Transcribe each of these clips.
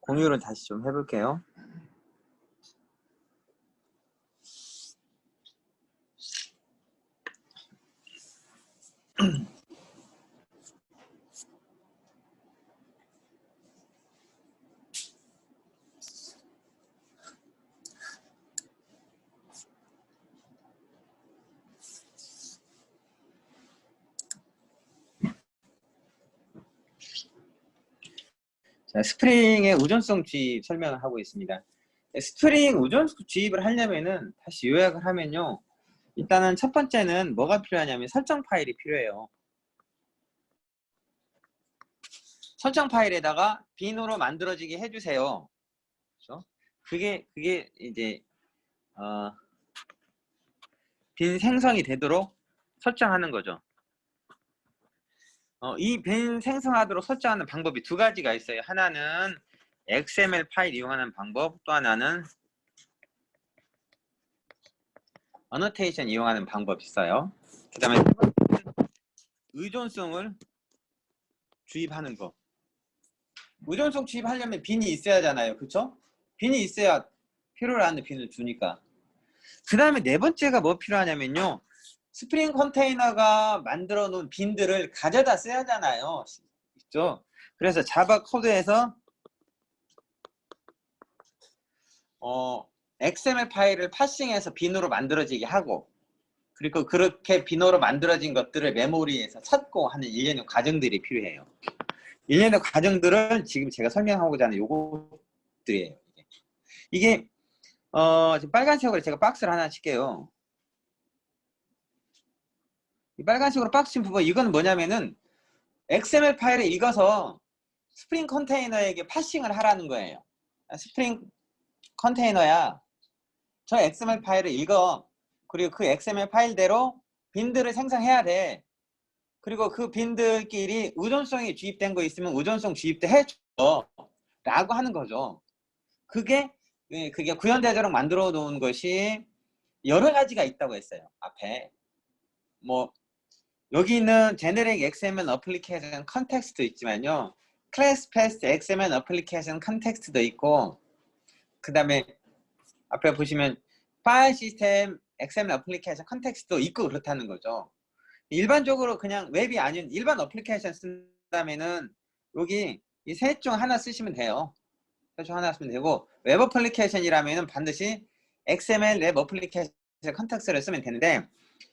공유를 다시 좀 해볼게요. 자, 스프링의 우전성 주입 설명을 하고 있습니다. 스프링 우전성 주입을 하려면은 다시 요약을 하면요. 일단은 첫 번째는 뭐가 필요하냐면 설정 파일이 필요해요. 설정 파일에다가 빈으로 만들어지게 해주세요. 그렇죠? 그게 이제 빈 생성이 되도록 설정하는 거죠. 이 빈 생성하도록 설정하는 방법이 두 가지가 있어요. 하나는 XML 파일 이용하는 방법, 또 하나는 어노테이션 이용하는 방법이 있어요. 그 다음에 의존성을 주입하는 거. 의존성 주입하려면 빈이 있어야 하잖아요. 그쵸? 빈이 있어야 필요로 하는 빈을 주니까. 그 다음에 네 번째가 뭐 필요하냐면요. 스프링 컨테이너가 만들어 놓은 빈들을 가져다 써야 하잖아요. 있죠? 그래서 자바 코드에서 XML 파일을 파싱해서 빈으로 만들어지게 하고, 그리고 그렇게 빈으로 만들어진 것들을 메모리에서 찾고 하는 일련의 과정들이 필요해요. 일련의 과정들을 지금 제가 설명하고자 하는 요것들이에요. 이게 지금 빨간색으로 제가 박스를 하나 칠게요. 이 빨간색으로 박스 친 부분, 이건 뭐냐면은 XML 파일을 읽어서 스프링 컨테이너에게 파싱을 하라는 거예요. 스프링 컨테이너야, 저 XML 파일을 읽어. 그리고 그 XML 파일대로 빈들을 생성해야 돼. 그리고 그 빈들끼리 의존성이 주입된 거 있으면 의존성 주입도 해줘 라고 하는 거죠. 그게 구현대제로 만들어 놓은 것이 여러 가지가 있다고 했어요. 앞에 뭐 여기 있는 제네릭 XML 어플리케이션 컨텍스트도 있지만요, 클래스 패스트 XML 어플리케이션 컨텍스트도 있고, 그 다음에 앞에 보시면 파일 시스템 XML 어플리케이션 컨텍스트도 있고 그렇다는 거죠. 일반적으로 그냥 웹이 아닌 일반 어플리케이션 쓴다면은 여기 이 셋 중 하나 쓰시면 돼요. 셋 중 하나 쓰면 되고, 웹 어플리케이션이라면은 반드시 XML 웹 어플리케이션 컨텍스트를 쓰면 되는데,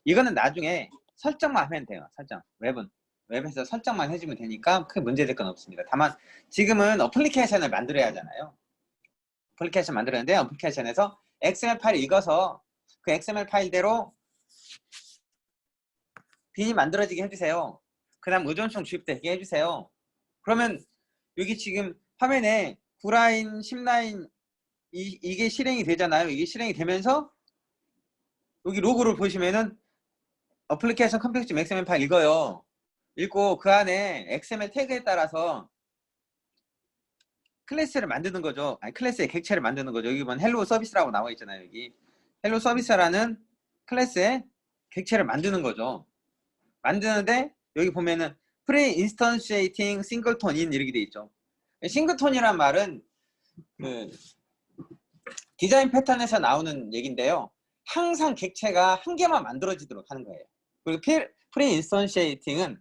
이거는 나중에 설정만 하면 돼요. 설정. 웹에서 설정만 해주면 되니까 크게 문제될 건 없습니다. 다만 지금은 어플리케이션을 만들어야 하잖아요. 어플리케이션 만들었는데 어플리케이션에서 XML 파일 읽어서 그 XML 파일대로 빈이 만들어지게 해주세요. 그 다음 의존성 주입되게 해주세요. 그러면 여기 지금 화면에 9라인, 10라인 이게 실행이 되잖아요. 이게 실행이 되면서 여기 로고를 보시면은 어플리케이션 컴팩트 XML 파일 읽어요. 읽고 그 안에 XML 태그에 따라서 클래스를 만드는 거죠. 아니, 클래스의 객체를 만드는 거죠. 여기 보면 헬로 서비스라고 나와 있잖아요. 여기 헬로 서비스라는 클래스의 객체를 만드는 거죠. 만드는데 여기 보면은 프리 인스턴시에이팅 싱글톤 인 이렇게 돼 있죠. 싱글톤이란 말은 그 디자인 패턴에서 나오는 얘기인데요. 항상 객체가 한 개만 만들어지도록 하는 거예요. 그리고 프리 인스턴시에이팅은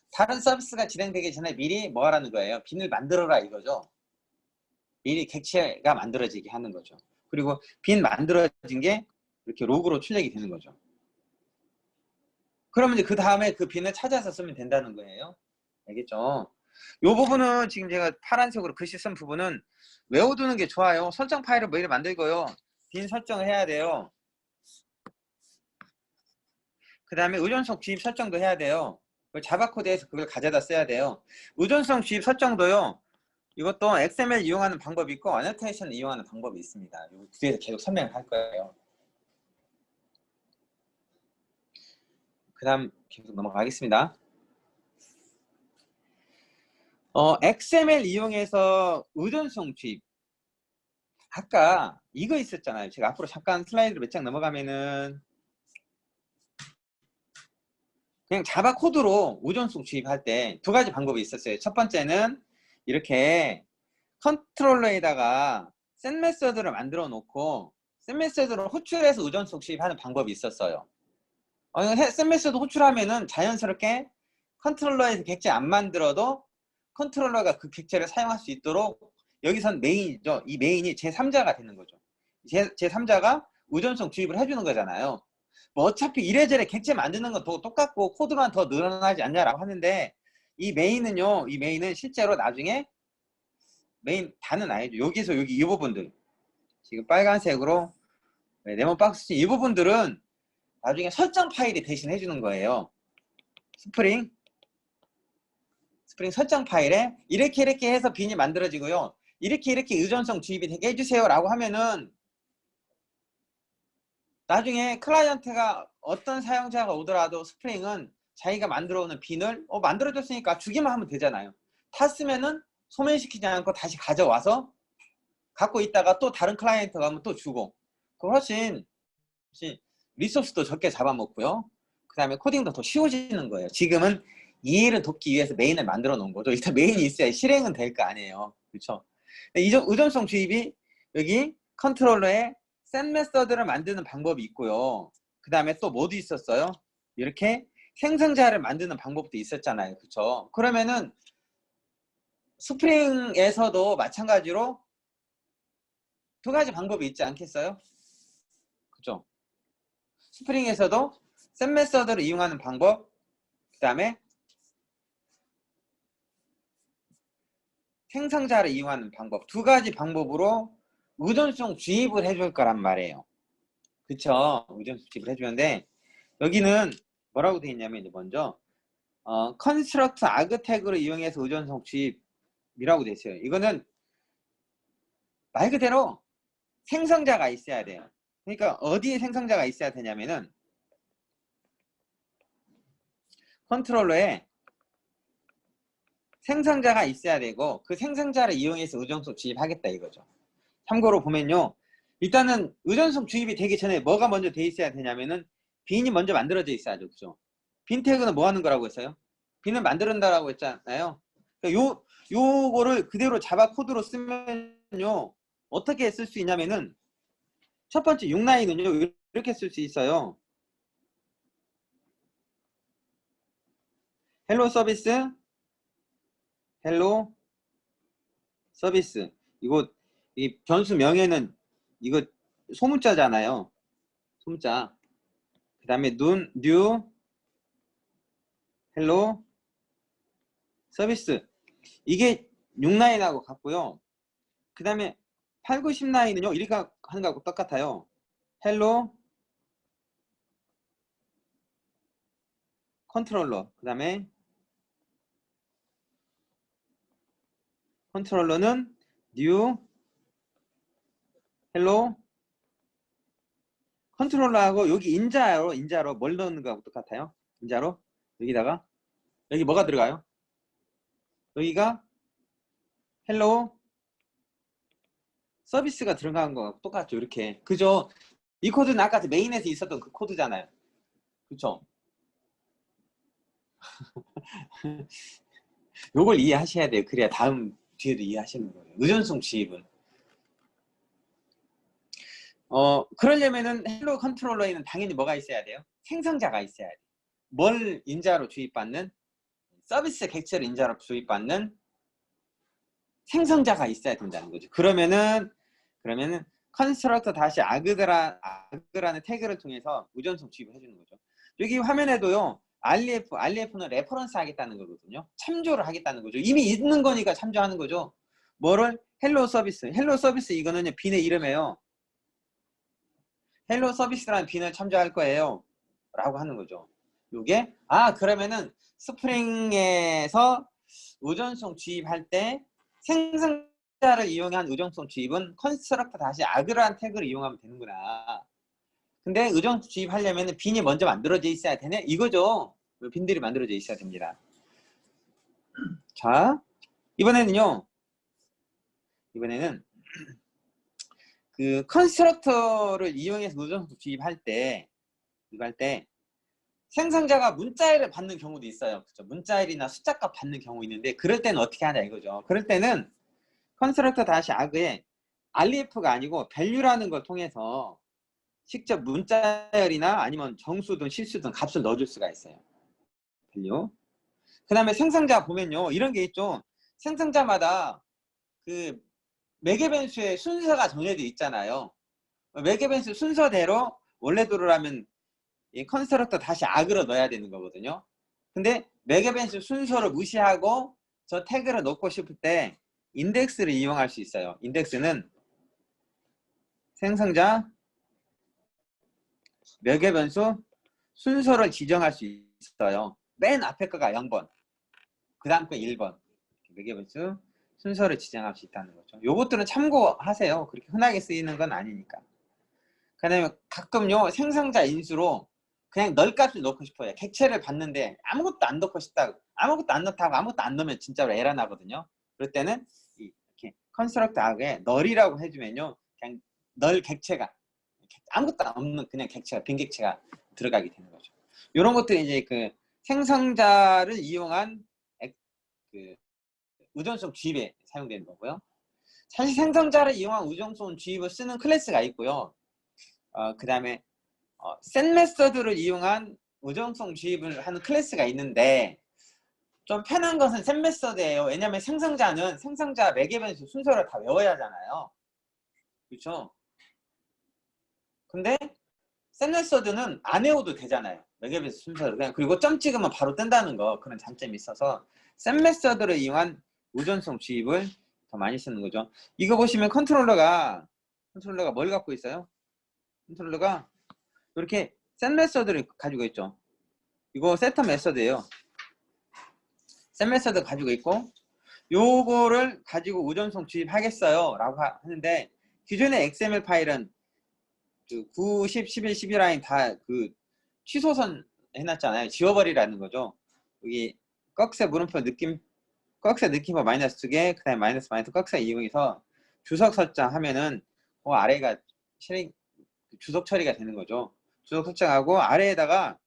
다른 서비스가 진행되기 전에 미리 뭐 하라는 거예요? 빈을 만들어라 이거죠. 미리 객체가 만들어지게 하는 거죠. 그리고 빈 만들어진 게 이렇게 로그로 출력이 되는 거죠. 그러면 이제 그 다음에 그 빈을 찾아서 쓰면 된다는 거예요. 알겠죠? 이 부분은 지금 제가 파란색으로 글씨 쓴 부분은 외워두는 게 좋아요. 설정 파일을 뭐 이렇게 만들고요. 빈 설정을 해야 돼요. 그 다음에 의존성 주입 설정도 해야 돼요. 자바 코드에서 그걸 가져다 써야 돼요. 의존성 주입 설정도요. 이것도 XML 이용하는 방법이 있고 어노테이션 이용하는 방법이 있습니다. 이 뒤에서 계속 설명을 할 거예요. 그 다음 계속 넘어가겠습니다. XML 이용해서 의존성 주입. 아까 이거 있었잖아요. 제가 앞으로 잠깐 슬라이드로 몇 장 넘어가면은 그냥 자바 코드로 의존성 주입할 때 두 가지 방법이 있었어요. 첫 번째는 이렇게 컨트롤러에다가 set 메서드를 만들어 놓고 set 메서드를 호출해서 의존성 주입하는 방법이 있었어요. set 메서드 호출하면은 자연스럽게 컨트롤러에서 객체 안 만들어도 컨트롤러가 그 객체를 사용할 수 있도록 여기선 메인이죠. 이 메인이 제3자가 되는 거죠. 제3자가 의존성 주입을 해주는 거잖아요. 뭐 어차피 이래저래 객체 만드는 건 똑같고 코드만 더 늘어나지 않냐라고 하는데 이 메인은요. 이 메인은 실제로 나중에 메인 다는 아니죠. 여기서 여기 이 부분들 지금 빨간색으로 네모 박스 이 부분들은 나중에 설정 파일이 대신 해주는 거예요. 스프링 설정 파일에 이렇게 해서 빈이 만들어지고요. 이렇게 의존성 주입이 되게 해주세요 라고 하면은 나중에 클라이언트가 어떤 사용자가 오더라도 스프링은 자기가 만들어 오는 빈을 만들어줬으니까 주기만 하면 되잖아요. 탔으면은 소멸시키지 않고 다시 가져와서 갖고 있다가 또 다른 클라이언트 가면 또 주고 훨씬 리소스도 적게 잡아먹고요. 그 다음에 코딩도 더 쉬워지는 거예요. 지금은 이 일을 돕기 위해서 메인을 만들어 놓은 거죠. 일단 메인이 있어야 실행은 될 거 아니에요. 그렇죠? 의존성 주입이 여기 컨트롤러에 set 메서드를 만드는 방법이 있고요. 그 다음에 또 뭐도 있었어요? 이렇게 생성자를 만드는 방법도 있었잖아요. 그렇죠? 그러면은 스프링에서도 마찬가지로 두 가지 방법이 있지 않겠어요? 그죠? 스프링에서도 set 메서드를 이용하는 방법, 그 다음에 생성자를 이용하는 방법, 두 가지 방법으로 의존성 주입을 해줄 거란 말이에요. 그쵸? 의존성 주입을 해주는데 여기는 뭐라고 되어 있냐면 이제 먼저 construct arg 태그를 이용해서 의존성 주입이라고 되어 있어요. 이거는 말 그대로 생성자가 있어야 돼요. 그러니까 어디에 생성자가 있어야 되냐면은 컨트롤러에 생성자가 있어야 되고 그 생성자를 이용해서 의존성 주입하겠다 이거죠. 참고로 보면요. 일단은 의존성 주입이 되기 전에 뭐가 먼저 돼 있어야 되냐면은 빈이 먼저 만들어져 있어야죠. 그죠? 빈 태그는 뭐 하는 거라고 했어요? 빈을 만든다라고 했잖아요. 그러니까 요거를 그대로 자바 코드로 쓰면요. 어떻게 쓸 수 있냐면은 첫 번째 6라인은요. 이렇게 쓸 수 있어요. 헬로 서비스 헬로 서비스 이거 이 변수 명예는 이거 소문자잖아요. 소문자. 그 다음에 뉴 헬로 서비스 이게 6라인하고 같고요. 그 다음에 8, 9, 10라인은요. 이렇게 하는 거하고 똑같아요. 헬로 컨트롤러 그 다음에 컨트롤러는 뉴 헬로 컨트롤러하고 여기 인자로 뭘 넣는 거하고 똑같아요. 인자로 여기다가 여기 뭐가 들어가요? 여기가 헬로 서비스가 들어간 거하고 똑같죠. 이렇게 그죠? 이 코드는 아까 메인에서 있었던 그 코드잖아요. 그쵸? 요걸 이해하셔야 돼요. 그래야 다음 뒤에도 이해하시는 거예요. 의존성 주입은 그러려면은 헬로 컨트롤러에는 당연히 뭐가 있어야 돼요? 생성자가 있어야 돼요. 뭘 인자로 주입받는? 서비스 객체를 인자로 주입받는 생성자가 있어야 된다는 거죠. 그러면은 컨스트럭터 다시 arg라는 태그를 통해서 의존성 주입을 해주는 거죠. 여기 화면에도요. REF는 레퍼런스 하겠다는 거거든요. 참조를 하겠다는 거죠. 이미 있는 거니까 참조하는 거죠. 뭐를? 헬로 서비스 이거는 빈의 이름이에요. 헬로 서비스라는 빈을 참조할 거예요. 라고 하는 거죠. 요게 그러면은 스프링에서 의존성 주입할 때 생성자를 이용한 의존성 주입은 컨스트럭터 다시 arg라는 태그를 이용하면 되는구나. 근데 의존성 주입하려면 빈이 먼저 만들어져 있어야 되네 이거죠. 빈들이 만들어져 있어야 됩니다. 자 이번에는 그 컨스트럭터를 이용해서 의존성 주입할 때 생성자가 문자일을 받는 경우도 있어요. 그렇죠? 문자일이나 숫자값 받는 경우 있는데 그럴 때는 어떻게 하냐 이거죠. 그럴 때는 컨스트럭터 다시 아그에 REF가 아니고 value라는 걸 통해서 직접 문자열이나 아니면 정수든 실수든 값을 넣어줄 수가 있어요. value. 그 다음에 생성자 보면요, 이런 게 있죠. 생성자마다 그 매개 변수의 순서가 정해져 있잖아요. 매개 변수 순서대로 원래대로라면 이 컨스트럭터 다시 악으로 넣어야 되는 거거든요. 근데 매개 변수 순서를 무시하고 저 태그를 넣고 싶을 때 인덱스를 이용할 수 있어요. 인덱스는 생성자 매개 변수 순서를 지정할 수 있어요. 맨 앞에 거가 0번, 그 다음 거 1번. 매개 변수 순서를 지정할 수 있다는 거죠. 요것들은 참고하세요. 그렇게 흔하게 쓰이는 건 아니니까. 그 다음에 가끔요, 생성자 인수로 그냥 널 값을 넣고 싶어요. 객체를 봤는데 아무것도 안 넣고 싶다고, 아무것도 안 넣다고 아무것도 안 넣으면 진짜로 에러 나거든요. 그럴 때는 이렇게 컨스트럭터 악에 널이라고 해주면요, 그냥 널 객체가 아무것도 없는 그냥 객체가, 빈 객체가 들어가게 되는 거죠. 이런 것들이 이제 그 생성자를 이용한 그 의존성 주입에 사용되는 거고요. 사실 생성자를 이용한 의존성 주입을 쓰는 클래스가 있고요. 그 다음에 센 메서드를 이용한 의존성 주입을 하는 클래스가 있는데, 좀 편한 것은 센 메서드예요. 왜냐하면 생성자는 생성자 매개 변수 순서를 다 외워야 하잖아요. 그렇죠? 근데 센 메서드는 안 외워도 되잖아요. 매개 변수 순서를. 그냥 그리고 점 찍으면 바로 뜬다는 거, 그런 장점이 있어서 센 메서드를 이용한 의존성 주입을 더 많이 쓰는 거죠. 이거 보시면 컨트롤러가 뭘 갖고 있어요? 컨트롤러가 이렇게 센 메서드를 가지고 있죠. 이거 세터 메서드예요. 센 메서드 가지고 있고, 요거를 가지고 의존성 주입하겠어요 라고 하는데, 기존의 XML 파일은 그 9, 10, 11, 12라인 다 그 취소선 해놨잖아요. 지워버리라는 거죠. 여기 꺽쇠 물음표 느낌, 꺽쇠 느낌어 마이너스 2개, 그 다음에 마이너스 꺽쇠 이용해서 주석 설정하면은 그 아래가 실행 주석 처리가 되는 거죠. 주석 설정하고 아래에다가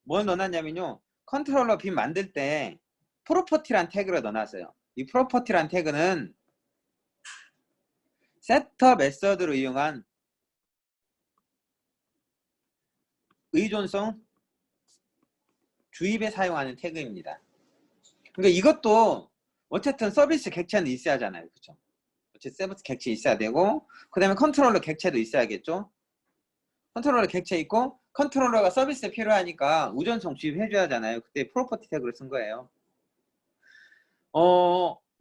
뭘 넣어놨냐면요, 컨트롤러 빔 만들 때 프로퍼티란 태그를 넣어놨어요. 이 프로퍼티란 태그는 세터 메서드로 이용한 의존성 주입에 사용하는 태그입니다. 그러니까 이것도 어쨌든 서비스 객체는 있어야 하잖아요. 그렇죠? 어쨌든 서비스 객체 있어야 되고, 그 다음에 컨트롤러 객체도 있어야겠죠. 컨트롤러 객체 있고, 컨트롤러가 서비스에 필요하니까 의존성 주입해줘야 하잖아요. 그때 프로퍼티 태그를 쓴 거예요.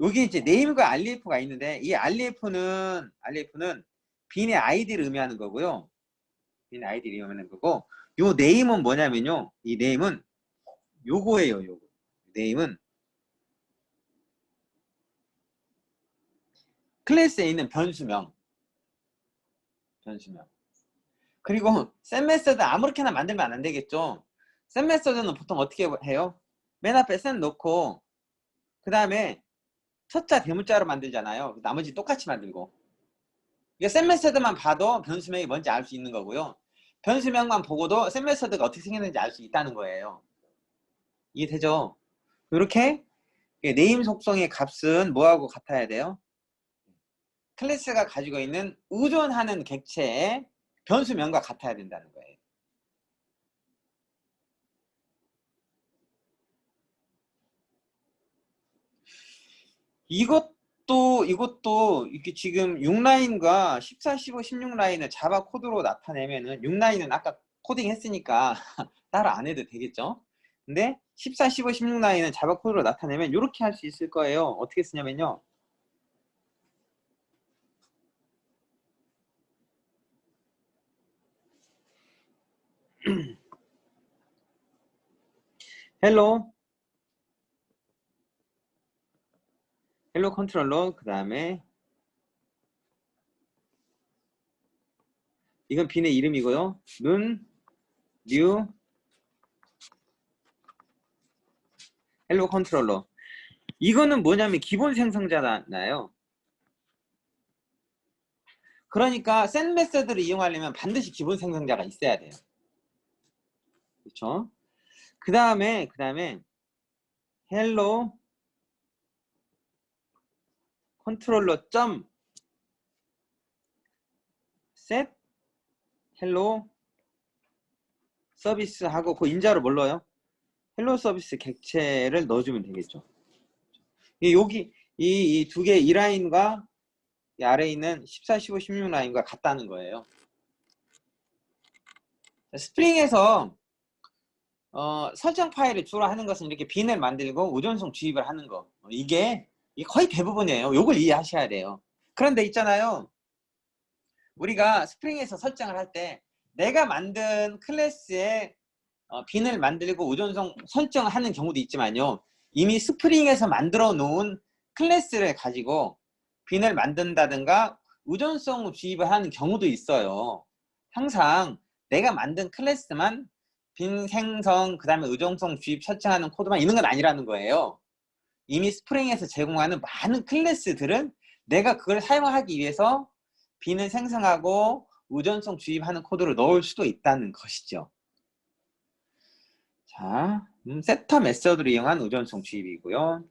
여기 이제 네임과 REF가 있는데, 이 REF는 빈의 아이디를 의미하는 거고요. 빈의 아이디를 의미하는 거고, 요 네임은 뭐냐면요, 이 네임은 요거예요. 요거 네임은 클래스에 있는 변수명. 그리고 셋 메서드 아무렇게나 만들면 안 되겠죠. 셋 메서드는 보통 어떻게 해요? 맨 앞에 셋 놓고 그 다음에 첫자 대문자로 만들잖아요. 나머지 똑같이 만들고. 이게 셋 메서드만 봐도 변수명이 뭔지 알 수 있는 거고요. 변수명만 보고도 셋 메서드가 어떻게 생겼는지 알 수 있다는 거예요. 이해되죠? 이렇게 네임 속성의 값은 뭐하고 같아야 돼요? 클래스가 가지고 있는 의존하는 객체의 변수명과 같아야 된다는 거예요. 이것도 이렇게 지금 6라인과 14, 15, 16라인을 자바 코드로 나타내면은 6라인은 아까 코딩 했으니까 따로 안 해도 되겠죠? 근데 14, 15, 16라인은 자바 코드로 나타내면 이렇게 할 수 있을 거예요. 어떻게 쓰냐면요. 헬로 컨트롤러, 그 다음에 이건 빈의 이름이고요. 뉴 헬로 컨트롤러. 이거는 뭐냐면 기본 생성자잖아요. 그러니까 센 메서드를 이용하려면 반드시 기본 생성자가 있어야 돼요. 그렇죠? 그 다음에 헬로 컨트롤러 점 set hello 서비스 하고 그 인자로 뭘 넣어요? 헬로 서비스 객체를 넣어주면 되겠죠. 여기 이 두 개 이 라인과 이 아래에 있는 14, 15, 16 라인과 같다는 거예요. 스프링에서 설정 파일을 주로 하는 것은 이렇게 빈을 만들고 우전성 주입을 하는 거. 이게 거의 대부분이에요. 이걸 이해하셔야 돼요. 그런데 있잖아요. 우리가 스프링에서 설정을 할 때 내가 만든 클래스에 빈을 만들고 우전성 설정을 하는 경우도 있지만요. 이미 스프링에서 만들어 놓은 클래스를 가지고 빈을 만든다든가 우전성 주입을 하는 경우도 있어요. 항상 내가 만든 클래스만 빈 생성, 그 다음에 우전성 주입 설정하는 코드만 있는 건 아니라는 거예요. 이미 스프링에서 제공하는 많은 클래스들은 내가 그걸 사용하기 위해서 빈을 생성하고 우전성 주입하는 코드를 넣을 수도 있다는 것이죠. 자, 세터 메서드를 이용한 우전성 주입이고요.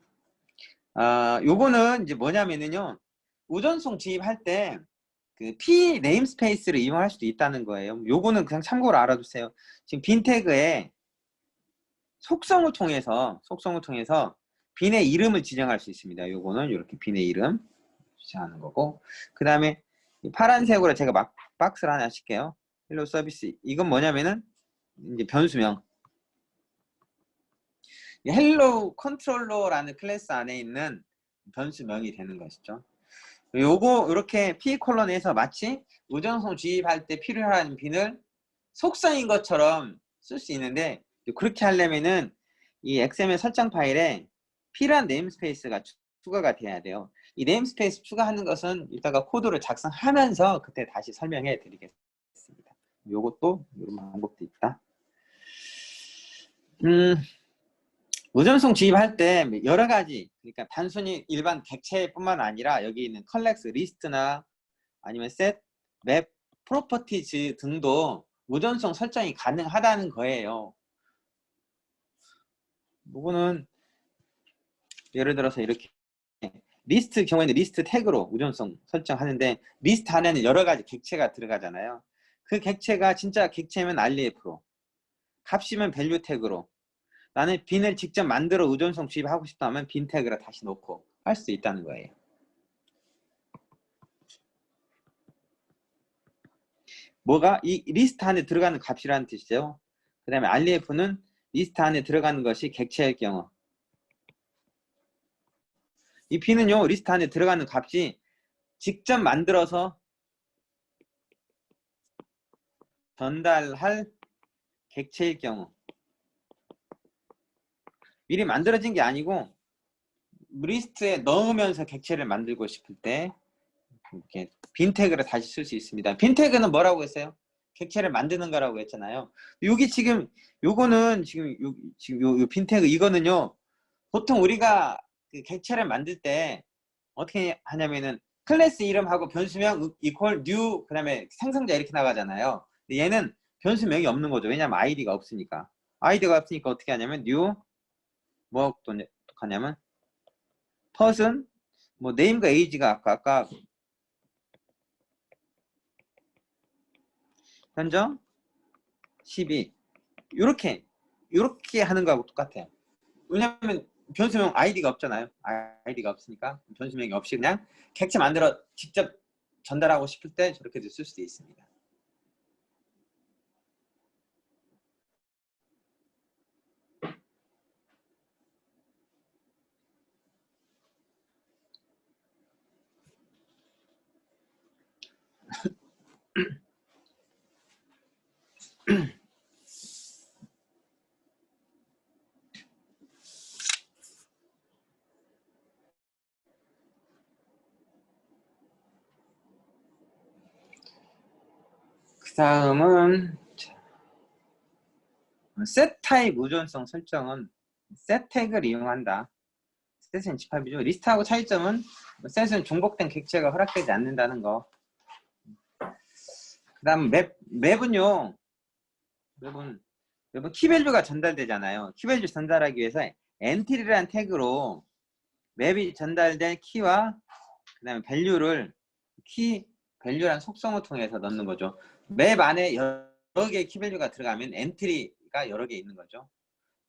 요거는 이제 뭐냐면은요, 우전성 주입할 때 그 P 네임스페이스를 이용할 수도 있다는 거예요. 요거는 그냥 참고로 알아두세요. 지금 빈 태그에 속성을 통해서 빈의 이름을 지정할 수 있습니다. 요거는 이렇게 빈의 이름 지정하는 거고, 그 다음에 파란색으로 제가 막 박스를 하나 칠게요. 헬로 서비스. 이건 뭐냐면은 이제 변수명. 헬로 컨트롤러라는 클래스 안에 있는 변수명이 되는 것이죠. 요거 이렇게 P 콜론에서 마치 우전성 주입할 때 필요한 빈을 속성인 것처럼 쓸 수 있는데, 그렇게 하려면은 이 XML 설정 파일에 필요한 네임스페이스가 추가가 돼야 돼요. 이 네임스페이스 추가하는 것은 이따가 코드를 작성하면서 그때 다시 설명해 드리겠습니다. 요것도 이런 방법도 있다. 우전성 주입할 때 여러 가지, 그러니까 단순히 일반 객체뿐만 아니라 여기 있는 컬렉트, 리스트나 아니면 셋, 맵, 프로퍼티즈 등도 우전성 설정이 가능하다는 거예요. 이거는 예를 들어서 이렇게 리스트 경우에는 리스트 태그로 우전성 설정하는데, 리스트 안에는 여러 가지 객체가 들어가잖아요. 그 객체가 진짜 객체면 REF로, 값이면 밸류 태그로, 나는 빈을 직접 만들어 우전성 주입하고 싶다면 빈 태그를 다시 놓고 할 수 있다는 거예요. 뭐가? 이 리스트 안에 들어가는 값이라는 뜻이죠. 그 다음에 REF는 리스트 안에 들어가는 것이 객체일 경우, 이 빈은요 리스트 안에 들어가는 값이 직접 만들어서 전달할 객체일 경우, 미리 만들어진 게 아니고 리스트에 넣으면서 객체를 만들고 싶을 때 이렇게 빈 태그를 다시 쓸 수 있습니다. 빈 태그는 뭐라고 했어요? 객체를 만드는 거라고 했잖아요. 여기 지금 요거는 지금 요 빈 태그 이거는요, 보통 우리가 그 객체를 만들 때 어떻게 하냐면은 클래스 이름하고 변수명 이퀄 뉴, 그 다음에 생성자 이렇게 나가잖아요. 근데 얘는 변수명이 없는 거죠. 왜냐면 아이디가 없으니까. 아이디가 없으니까 어떻게 하냐면 뉴 뭐 또 하냐면 퍼슨 뭐 네임과 에이지가 아까 현정 12 이렇게 하는 거하고 똑같아요. 왜냐면 변수명 아이디가 없잖아요. 아이디가 없으니까 변수명이 없이 그냥 객체 만들어 직접 전달하고 싶을 때 저렇게도 쓸 수도 있습니다. 그 다음은 셋 타입 우전성 설정은 셋 태그를 이용한다. 셋은 집합이죠. 리스트하고 차이점은 셋은 중복된 객체가 허락되지 않는다는 거. 그 다음 맵은 키밸류가 전달되잖아요. 키밸류 전달하기 위해서 엔트리라는 태그로 맵이 전달된 키와 그 다음에 밸류를 키 밸류란 속성을 통해서 넣는 거죠. 맵 안에 여러 개의 키 밸류가 들어가면 엔트리가 여러 개 있는 거죠.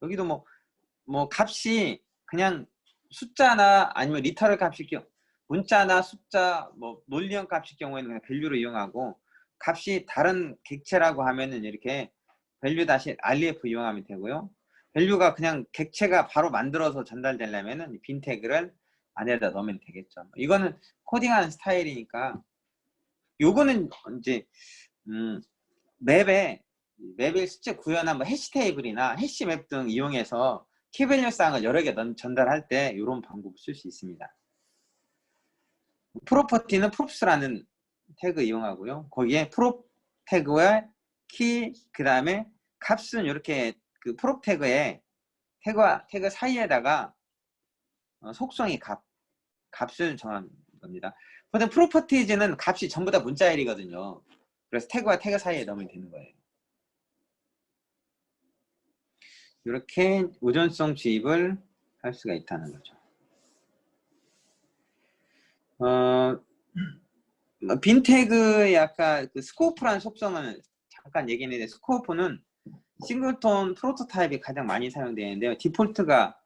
여기도 뭐 값이 그냥 숫자나 아니면 리터럴 값일 경우, 문자나 숫자, 뭐 논리형 값일 경우에는 그냥 밸류를 이용하고, 값이 다른 객체라고 하면은 이렇게 밸류 다시 ref 이용하면 되고요. 밸류가 그냥 객체가 바로 만들어서 전달되려면은 빈 태그를 안에다 넣으면 되겠죠. 이거는 코딩하는 스타일이니까. 요거는 이제 맵에 실제 구현한 뭐 해시 테이블이나 해시 맵 등 이용해서 키밸류쌍을 여러 개 전달할 때 이런 방법을 쓸 수 있습니다. 프로퍼티는 props라는 태그 이용하고요. 거기에 prop 태그와 키, 그 다음에 값은 이렇게 그 prop 태그에 태그와 태그 사이에다가 속성이 값을 정한 겁니다. 보통 프로퍼티즈는 값이 전부 다 문자열이거든요. 그래서 태그와 태그 사이에 넣으면 되는 거예요. 이렇게 의존성 주입을 할 수가 있다는 거죠. 빈 태그의 아까 그 스코프라는 속성을 잠깐 얘기했는데, 스코프는 싱글톤 프로토타입이 가장 많이 사용되는데요. 디폴트가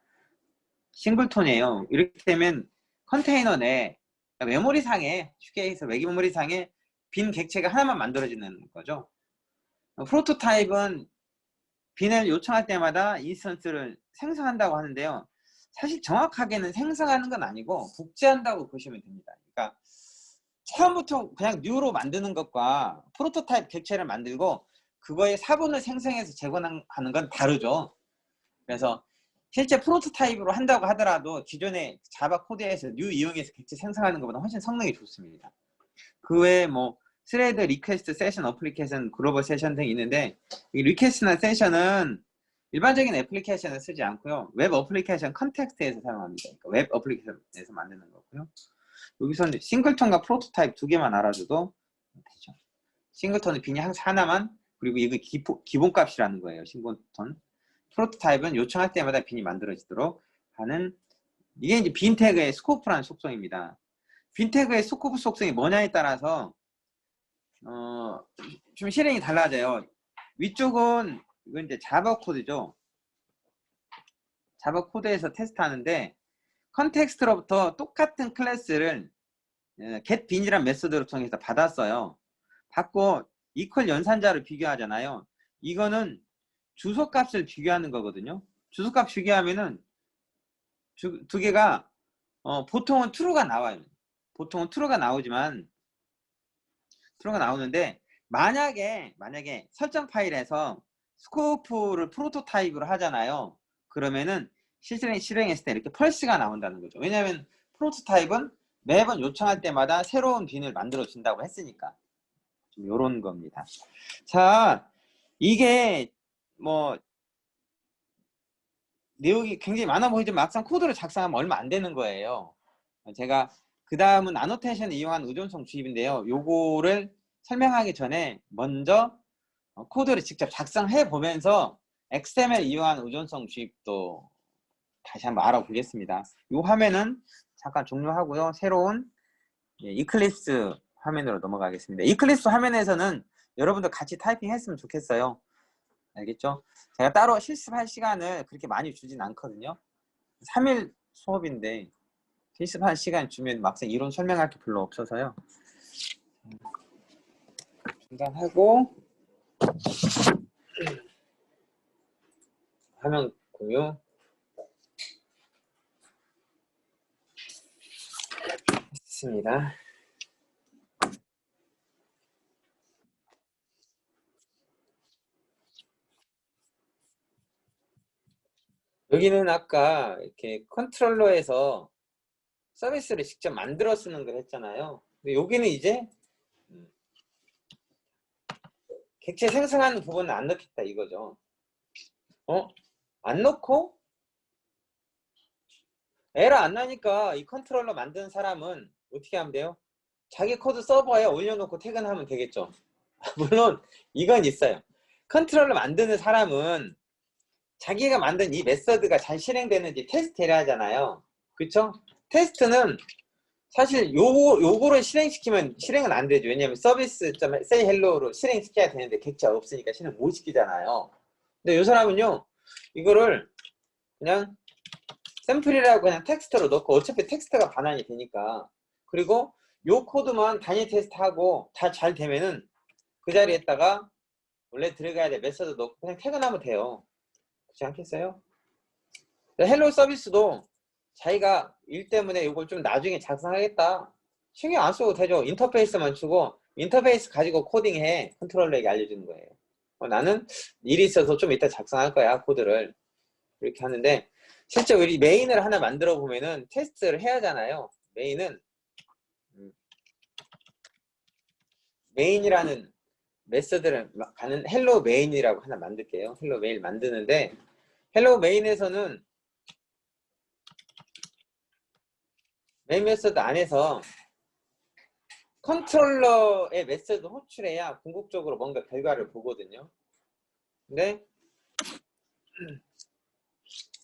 싱글톤이에요. 이렇게 되면 컨테이너 내 메모리상에, 쉽게 해서 외기 메모리상에 빈 객체가 하나만 만들어지는 거죠. 프로토타입은 빈을 요청할 때마다 인스턴스를 생성한다고 하는데요. 사실 정확하게는 생성하는 건 아니고 복제한다고 보시면 됩니다. 그러니까 처음부터 그냥 뉴로 만드는 것과 프로토타입 객체를 만들고 그거의 사본을 생성해서 재건하는 건 다르죠. 그래서 실제 프로토타입으로 한다고 하더라도 기존의 자바 코드에서 뉴 이용해서 객체 생성하는 것보다 훨씬 성능이 좋습니다. 그 외에 뭐 스레드, 리퀘스트, 세션, 어플리케이션, 글로벌 세션 등이 있는데, 이 리퀘스트나 세션은 일반적인 애플리케이션을 쓰지 않고요. 웹 어플리케이션 컨텍스트에서 사용합니다. 그러니까 웹 어플리케이션에서 만드는 거고요. 여기서는 싱글톤과 프로토타입 두 개만 알아줘도 되죠. 싱글톤은 빈이 하나만, 그리고 이거 기본값이라는 거예요. 싱글톤. 프로토타입은 요청할 때마다 빈이 만들어지도록 하는, 이게 이제 빈 태그의 스코프라는 속성입니다. 빈 태그의 스코프 속성이 뭐냐에 따라서 좀 실행이 달라져요. 위쪽은 이건 이제 자바 코드죠. 자바 코드에서 테스트하는데, 컨텍스트로부터 똑같은 클래스를 getBin이라는 메소드를 통해서 받았어요. 받고 이퀄 연산자를 비교하잖아요. 이거는 주소값을 비교하는 거거든요. 주소값 비교하면은 두 개가 보통은 true가 나와요. 보통은 true가 나오지만, true가 나오는데, 만약에 설정 파일에서 스코프를 프로토타입으로 하잖아요. 그러면은 실행했을 때 이렇게 펄스가 나온다는 거죠. 왜냐하면 프로토타입은 매번 요청할 때마다 새로운 빈을 만들어 준다고 했으니까. 좀 요런 겁니다. 자, 이게 뭐 내용이 굉장히 많아 보이지만 막상 코드를 작성하면 얼마 안 되는 거예요. 제가 그 다음은 아노테이션을 이용한 의존성 주입인데요. 요거를 설명하기 전에 먼저 코드를 직접 작성해 보면서 XML 이용한 의존성 주입도 다시 한번 알아보겠습니다. 이 화면은 잠깐 종료하고요. 새로운 이클립스 화면으로 넘어가겠습니다. 이클립스 화면에서는 여러분들 같이 타이핑 했으면 좋겠어요. 알겠죠? 제가 따로 실습할 시간을 그렇게 많이 주진 않거든요. 3일 수업인데 실습할 시간 주면 막상 이론 설명할 게 별로 없어서요. 중단하고 화면 공유 했습니다. 여기는 아까 이렇게 컨트롤러에서 서비스를 직접 만들어 쓰는 걸 했잖아요. 근데 여기는 이제 객체 생성하는 부분은 안 넣겠다 이거죠. 안 넣고 에러 안 나니까 이 컨트롤러 만드는 사람은 어떻게 하면 돼요? 자기 코드 서버에 올려놓고 퇴근하면 되겠죠. 물론 이건 있어요. 컨트롤러 만드는 사람은 자기가 만든 이 메서드가 잘 실행되는지 테스트해야 하잖아요. 그쵸? 테스트는 사실 요거를 실행시키면 실행은 안 되죠. 왜냐하면 서비스.say hello로 실행시켜야 되는데 객체가 없으니까 실행 못 시키잖아요. 근데 요 사람은요, 이거를 그냥 샘플이라고 그냥 텍스트로 넣고, 어차피 텍스트가 반환이 되니까, 그리고 요 코드만 단위 테스트하고 다 잘 되면은 그 자리에다가 원래 들어가야 될 메서드 넣고 그냥 퇴근하면 돼요. 그렇지 않겠어요? 헬로 서비스도 자기가 일 때문에 이걸 좀 나중에 작성하겠다, 신경 안 써도 되죠. 인터페이스만 주고 인터페이스 가지고 코딩해. 컨트롤러에게 알려주는 거예요. 나는 일이 있어서 좀 이따 작성할 거야, 코드를. 이렇게 하는데, 실제 우리 메인을 하나 만들어 보면은 테스트를 해야 하잖아요. 메인이라는 메서드를 가는 헬로 메인이라고 하나 만들게요. 헬로 메인 만드는데, 헬로 메인에서는 메인 메서드 안에서 컨트롤러의 메서드 호출해야 궁극적으로 뭔가 결과를 보거든요. 근데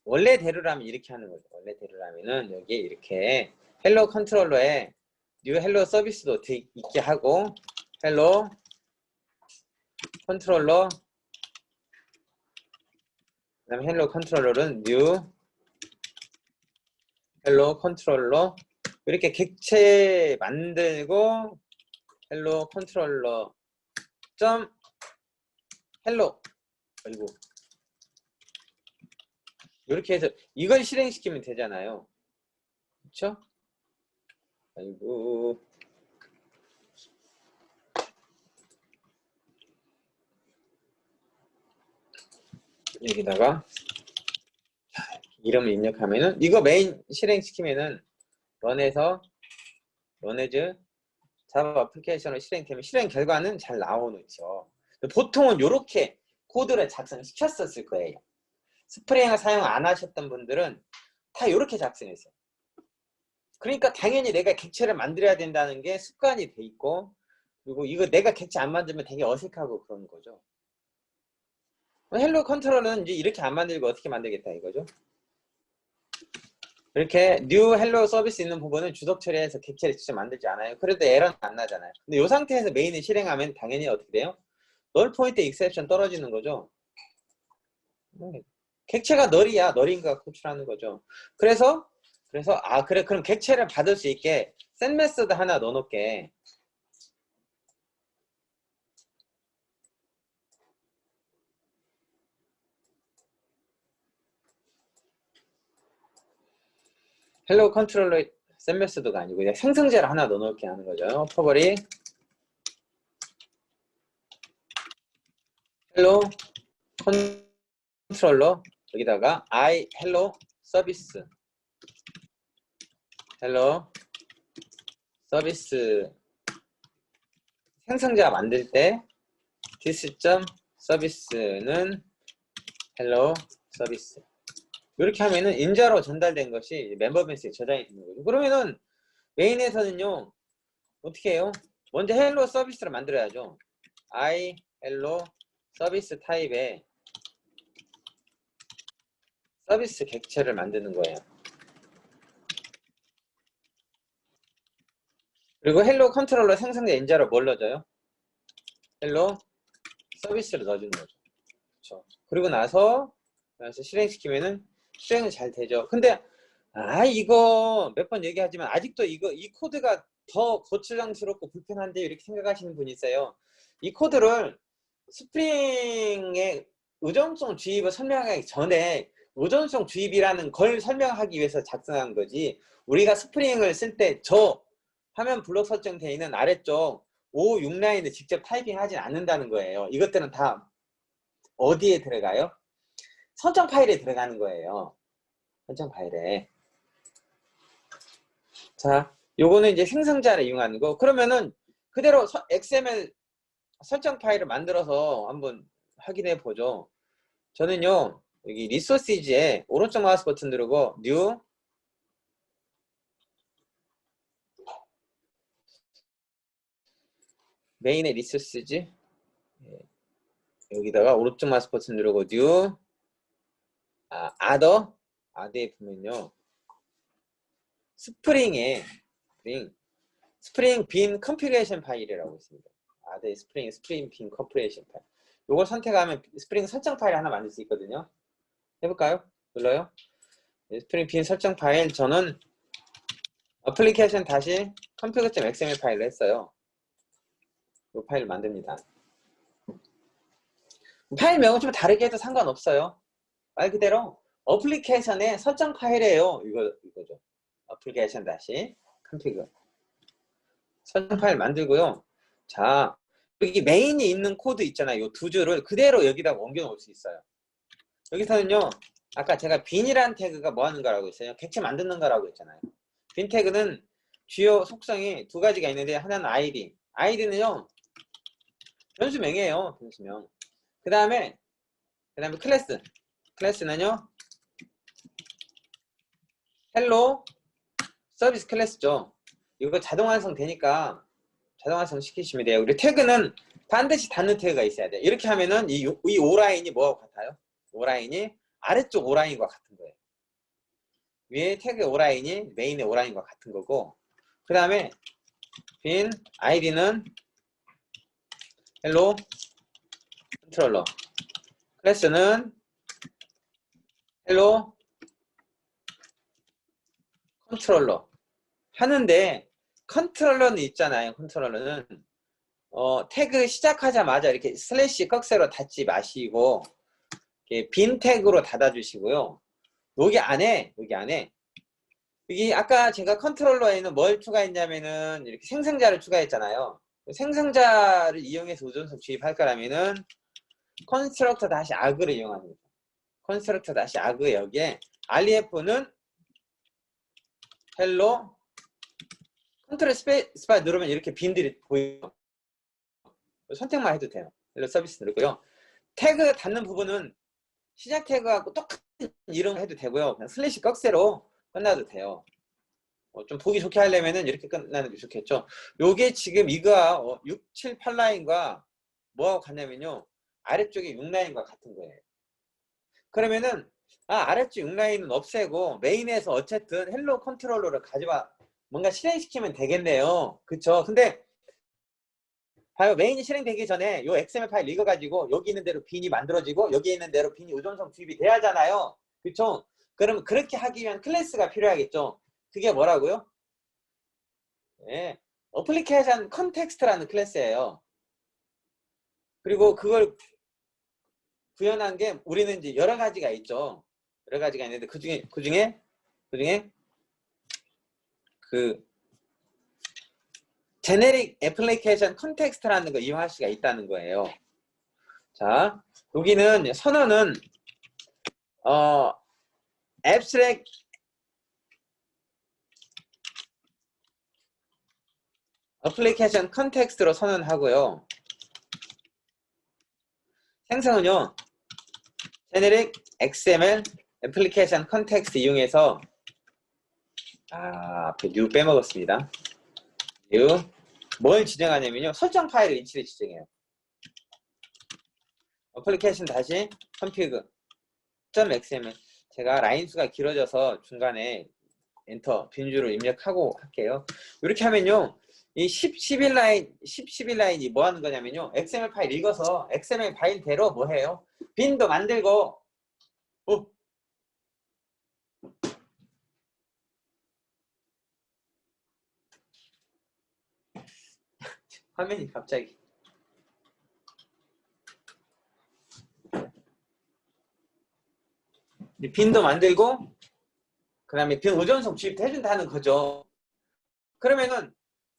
원래대로라면 이렇게 하는 거죠. 원래대로라면은 여기에 이렇게 헬로 컨트롤러에 뉴 헬로 서비스도 있게 하고, 헬로 컨트롤러, 그 다음에 헬로 컨트롤러는 뉴 헬로 컨트롤러, 이렇게 객체 만들고 헬로 컨트롤러 점 헬로, 그리고 이렇게 해서 이걸 실행시키면 되잖아요. 그렇죠? 아이고, 여기다가 이름을 입력하면은, 이거 메인 실행시키면은 런에서 런에즈 자바 어플리케이션을 실행되면 실행 결과는 잘 나오죠. 보통은 이렇게 코드를 작성시켰었을 거예요. 스프링을 사용 안 하셨던 분들은 다 이렇게 작성했어요. 그러니까 당연히 내가 객체를 만들어야 된다는 게 습관이 돼 있고, 그리고 이거 내가 객체 안 만들면 되게 어색하고 그런 거죠. 헬로 컨트롤은 이제 이렇게 안 만들고 어떻게 만들겠다 이거죠. 이렇게 뉴 헬로 서비스 있는 부분은 주석 처리해서 객체를 직접 만들지 않아요. 그래도 에러는 안 나잖아요. 근데 이 상태에서 메인을 실행하면 당연히 어떻게 돼요? 널 포인트 익셉션 떨어지는 거죠. 객체가 널이야. 널인가 호출하는 거죠. 그래서 그래, 그럼 객체를 받을 수 있게 set 메소드 하나 넣어놓게. 헬로 컨트롤러 set 메소드가 아니고 그냥 생성자를 하나 넣어놓게 하는 거죠. 퍼버리 헬로 컨트롤러, 여기다가 I 헬로 서비스, 헬로 서비스 생성자 만들 때 this.서비스는 헬로 서비스, 이렇게 하면은 인자로 전달된 것이 멤버 베이스에 저장이 되는 거죠. 그러면은 메인에서는요, 어떻게 해요? 먼저 헬로 서비스를 만들어야죠. I 헬로 서비스 타입에 서비스 객체를 만드는 거예요. 그리고 헬로 컨트롤러 생성자 인자로 뭘 넣어줘요? 헬로 서비스를 넣어주는 거죠. 그렇죠. 그리고 나서 실행시키면은 실행은 잘 되죠. 근데 이거 몇 번 얘기하지만 아직도 이 코드가 더 거추장스럽고 불편한데 이렇게 생각하시는 분이 있어요. 이 코드를 스프링의 의존성 주입을 설명하기 전에 의존성 주입이라는 걸 설명하기 위해서 작성한 거지, 우리가 스프링을 쓸 때 저 화면 블록 설정되어 있는 아래쪽 5, 6라인을 직접 타이핑하진 않는다는 거예요. 이것들은 다 어디에 들어가요? 설정 파일에 들어가는 거예요. 설정 파일에. 자, 요거는 이제 생성자를 이용하는 거. 그러면은 그대로 XML 설정 파일을 만들어서 한번 확인해 보죠. 저는요, 여기 리소시지에 오른쪽 마우스 버튼 누르고 뉴 메인의 리소시지, 여기다가 오른쪽 마우스 버튼 누르고 뉴 아더에 보면요, 스프링에 스프링 빈 컨피그레이션 파일이라고 있습니다. 네, 스프링 빈 컨피그레이션 파일. 요걸 선택하면 스프링 설정 파일 하나 만들 수 있거든요. 해볼까요? 눌러요. 네, 스프링 빈 설정 파일, 저는 어플리케이션 다시 config.xml 파일로 했어요. 이 파일을 만듭니다. 파일명은 좀 다르게 해도 상관없어요. 말 그대로 어플리케이션의 설정 파일이에요. 이거죠. 어플리케이션 다시 config 설정 파일 만들고요. 자, 여기 메인이 있는 코드 있잖아요. 이 두 줄을 그대로 여기다가 옮겨 놓을 수 있어요. 여기서는요, 아까 제가 빈이라는 태그가 뭐 하는 거라고 했어요? 객체 만드는 거라고 했잖아요. 빈 태그는 주요 속성이 두 가지가 있는데, 하나는 id. id는요, 변수명이에요. 변수명. 그 다음에 클래스. 클래스는요, 헬로 서비스 클래스죠. 이거 자동 완성 되니까 자동 완성 시키시면 돼요. 그리고 태그는 반드시 닫는 태그가 있어야 돼요. 이렇게 하면은 이 오라인이 뭐하고 같아요? 오라인이 아래쪽 오라인과 같은 거예요. 위에 태그 오라인이 메인의 오라인과 같은 거고, 그 다음에 빈 id는 헬로 컨트롤러, 클래스는 헬로 컨트롤러 하는데, 컨트롤러는 있잖아요. 컨트롤러는 태그 시작하자마자 이렇게 슬래시 꺽쇠로 닫지 마시고 빈 태그로 닫아주시고요. 여기 안에 여기 아까 제가 컨트롤러에는 뭘 추가했냐면은 이렇게 생성자를 추가했잖아요. 생성자를 이용해서 우전성 주입할 거라면은 컨스트럭터 다시 아그를 이용하는 거죠. 컨스트럭터 다시 아그, 여기에 ref는 헬로 컨트롤 스페이스바 누르면 이렇게 빈들이 보여요. 선택만 해도 돼요. 헬로 서비스 누르고요. 태그 닫는 부분은 시작 태그하고 똑같은 이름 해도 되고요. 그냥 슬래시 꺽쇠로 끝나도 돼요. 좀 보기 좋게 하려면은 이렇게 끝나는 게 좋겠죠. 요게 지금 이거 6, 7, 8라인과 뭐하고 같냐면요, 아래쪽에 6라인과 같은 거예요. 그러면은 아래쪽 6라인은 없애고 메인에서 어쨌든 헬로 컨트롤러를 가져와 뭔가 실행시키면 되겠네요. 그쵸? 근데 봐요. 메인이 실행되기 전에 요 XML 파일 읽어가지고 여기 있는 대로 빈이 만들어지고 여기 있는 대로 빈이 우전성 주입이 돼야 하잖아요. 그쵸? 그럼 그렇게 하기 위한 클래스가 필요하겠죠. 그게 뭐라고요? 네, 어플리케이션 컨텍스트라는 클래스예요. 그리고 그걸 구현한 게 우리는 이제 여러 가지가 있죠. 여러 가지가 있는데 그 중에 그 제네릭 애플리케이션 컨텍스트라는 거 이용할 수가 있다는 거예요. 자, 여기는 선언은 abstract 애플리케이션 컨텍스트로 선언하고요. 생성은요, 제네릭 XML 애플리케이션 컨텍스트 이용해서 앞에 new 빼먹었습니다. new 뭘 지정하냐면요, 설정 파일을 인치를 지정해요. 어플리케이션 다시 config.xml. 제가 라인 수가 길어져서 중간에 엔터 빈줄을 입력하고 할게요. 이렇게 하면요, 이 11라인이 뭐 하는 거냐면요, XML 파일 읽어서 XML 파일대로 뭐 해요? 빈도 만들고, 화면이 갑자기. 빈도 만들고, 그 다음에 빈 우전성 주입도 해준다는 거죠. 그러면은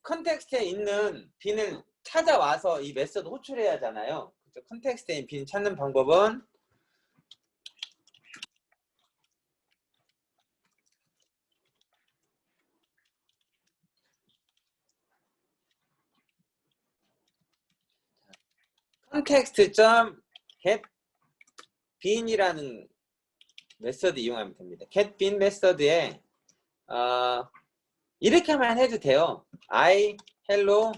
컨텍스트에 있는 빈을 찾아와서 이 메서드 호출해야 하잖아요. 그렇죠? 컨텍스트에 있는 빈 찾는 방법은 context.get 빈이라는 메서드 이용하면 됩니다. get 빈 메서드에 이렇게만 해도 돼요. I hello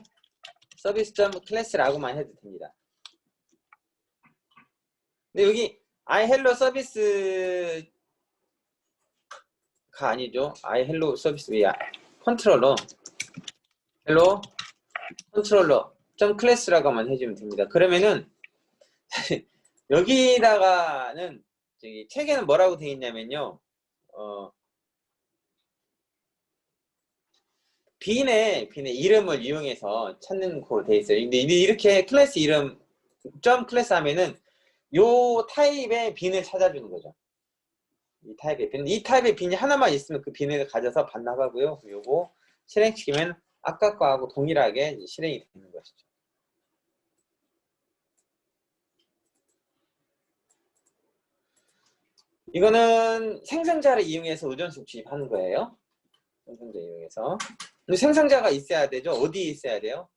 service.class라고만 해도 됩니다. 근데 여기 I hello service가 아니죠. I hello service 컨트롤러 헬로 컨트롤러 점 클래스라고만 해주면 됩니다. 그러면은 여기다가는 저기 책에는 뭐라고 되어 있냐면요. 빈의 이름을 이용해서 찾는 거로 되어 있어요. 근데 이렇게 클래스 이름 점 클래스 하면은 요 타입의 빈을 찾아주는 거죠. 이 타입의 빈. 이 타입의 빈이 하나만 있으면 그 빈을 가져서 반납하고요. 요거 실행시키면 아까 거하고 동일하게 실행이 되는 것이죠. 이거는 생성자를 이용해서 의존수 주입하는 거예요. 생성자 이용해서. 근데 생성자가 있어야 되죠. 어디에 있어야 돼요?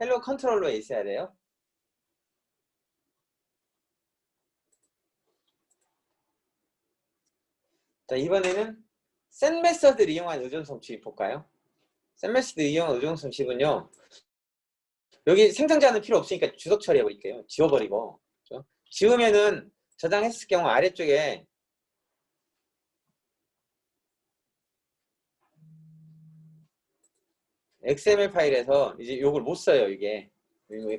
헬로 컨트롤러에 있어야 돼요. 자, 이번에는 set 메서드를 이용한 의존성 주입 볼까요? set 메서드 이용한 의존성 주입은요. 여기 생성자는 필요 없으니까 주석 처리해 버릴게요. 지워버리고. 그렇죠? 지우면은 저장했을 경우 아래쪽에 XML 파일에서 이제 요걸 못 써요. 이게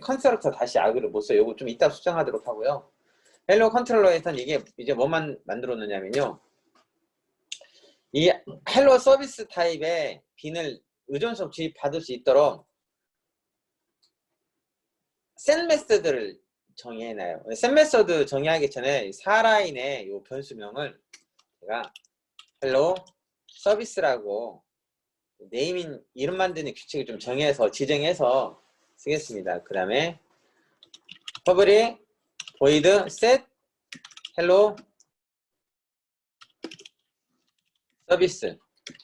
컨스트럭터 다시 악을 못 써요. 요거 좀 이따 수정하도록 하고요. 헬로 컨트롤러에서는 이게 이제 뭐만 만들어놓냐면요. 이 헬로 서비스 타입의 빈을 의존성 주입 받을 수 있도록 set 메서드를 정의해놔요. set 메서드 정의하기 전에 4라인의 요 변수명을 제가 헬로 서비스라고 네이밍 이름 만드는 규칙을 좀 정해서 지정해서 쓰겠습니다. 그 다음에 public void set hello 서비스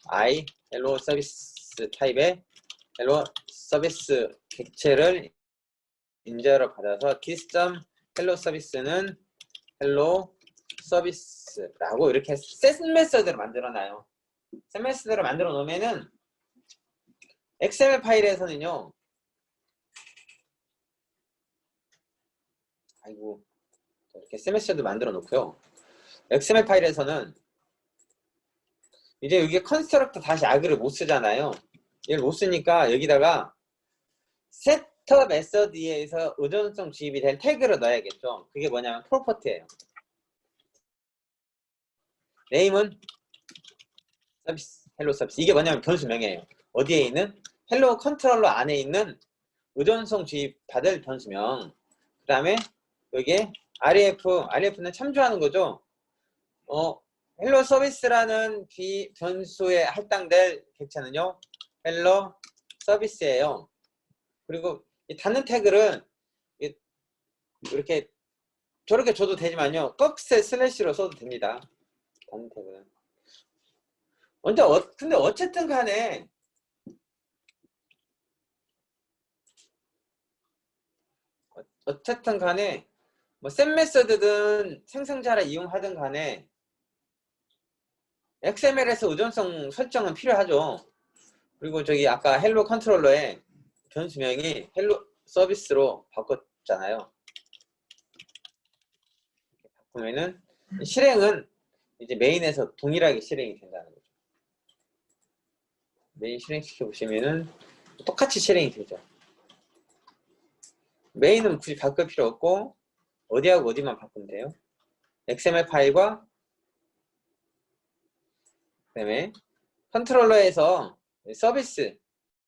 I hello 서비스 타입의 hello 서비스 객체를 인자로 받아서 this hello 서비스는 hello 서비스라고 이렇게 set 메서드를 만들어놔요. set 메서드를 만들어 놓으면은 XML 파일에서는요. 아이고 이렇게 set 메서드 만들어 놓고요. XML 파일에서는 이제 여기 컨스트럭터 다시 아그를 못 쓰잖아요. 얘를 못 쓰니까 여기다가 세터 메서드에 의해서 의존성 주입이 된 태그를 넣어야겠죠. 그게 뭐냐면 프로퍼티예요. 네임은 서비스, 헬로 서비스. 이게 뭐냐면 변수명이에요. 어디에 있는? 헬로 컨트롤러 안에 있는 의존성 주입 받을 변수명. 그 다음에 여기에 REF는 참조하는 거죠. 헬로 서비스라는 변수에 할당될 객체는요. 헬로 서비스예요. 그리고 이 닫는 태그를 이렇게 저렇게 줘도 되지만요. 꺽쇠 슬래시로 써도 됩니다. 닫는 태그는. 근데 어쨌든 간에 뭐 set 메서드든 생성자를 이용하든 간에 XML에서 의존성 설정은 필요하죠. 그리고 저기 아까 헬로 컨트롤러의 변수명이 헬로 서비스로 바꿨잖아요. 바꾸면은 실행은 이제 메인에서 동일하게 실행이 된다는 거죠. 메인 실행시켜 보시면은 똑같이 실행이 되죠. 메인은 굳이 바꿀 필요 없고 어디하고 어디만 바꾸면 돼요. XML 파일과 그다음에 컨트롤러에서 서비스